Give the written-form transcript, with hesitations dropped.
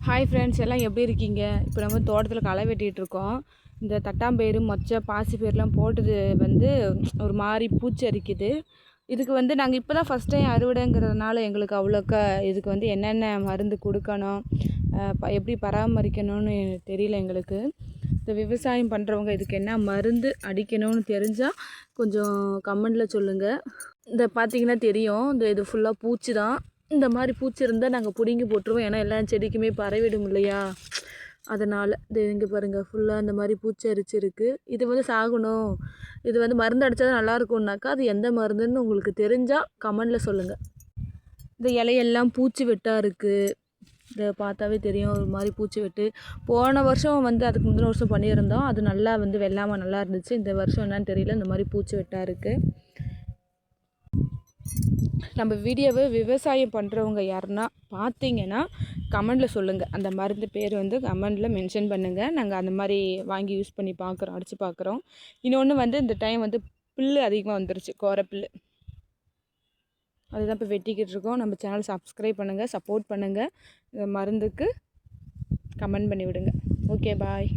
Hi friends, எல்லாம் எப்படி இருக்கீங்க? இப்போ நம்ம தோட்டத்தில் களை வெட்டிகிட்டு இருக்கோம். இந்த தட்டாம்பயிறு மொச்சை பாசிப்பயிரெலாம் போட்டது ஒரு மாதிரி பூச்சி அரிக்குது. இதுக்கு நாங்கள் இப்போ தான் ஃபஸ்ட் டைம் அறுவடைங்கிறதுனால எங்களுக்கு அவ்வளோக்கா இதுக்கு என்னென்ன மருந்து கொடுக்கணும், எப்படி பராமரிக்கணும்னு தெரியல எங்களுக்கு. இந்த விவசாயம் பண்ணுறவங்க இதுக்கு என்ன மருந்து அடிக்கணும்னு தெரிஞ்சால் கொஞ்சம் கமெண்டில் சொல்லுங்கள். இந்த பார்த்திங்கன்னா தெரியும், இது ஃபுல்லாக பூச்சி தான். இந்த மாதிரி பூச்சி இருந்தால் நாங்கள் பிடுங்கி போட்டுருவோம். ஏன்னா எல்லா செடிக்குமே பரவிடும் இல்லையா, அதனால் இங்கே பாருங்கள் ஃபுல்லாக இந்த மாதிரி பூச்சி அரிச்சிருக்கு. இது சாகணும், இது மருந்து அடித்தா தான் நல்லாயிருக்கும்னாக்கா அது எந்த மருந்துன்னு உங்களுக்கு தெரிஞ்சால் கமெண்டில் சொல்லுங்கள். இந்த இலையெல்லாம் பூச்சி வெட்டாக இருக்குது. இதை பார்த்தாவே தெரியும், ஒரு மாதிரி பூச்சி வெட்டு. போன வருஷம் அதுக்கு முந்தின வருஷம் பண்ணியிருந்தோம், அது நல்லா வெள்ளாமல் நல்லா இருந்துச்சு. இந்த வருஷம் என்னன்னு தெரியல, இந்த மாதிரி பூச்சி வெட்டாக இருக்குது. நம்ம வீடியோவை விவசாயம் பண்ணுறவங்க யாருன்னா பார்த்தீங்கன்னா கமெண்டில் சொல்லுங்கள். அந்த மருந்து பேர் கமெண்டில் மென்ஷன் பண்ணுங்கள். நாங்கள் அந்த மாதிரி வாங்கி யூஸ் பண்ணி பார்க்குறோம், அடித்து பார்க்குறோம். இன்னொன்று இந்த டைம் புல் அதிகமாக வந்துருச்சு, கோரப்புல். அதுதான் இப்போ வெட்டிக்கிட்டு இருக்கோம். நம்ம சேனல் சப்ஸ்கிரைப் பண்ணுங்கள், சப்போர்ட் பண்ணுங்கள். இந்த மருந்துக்கு கமெண்ட் பண்ணி விடுங்க. ஓகே, பாய்.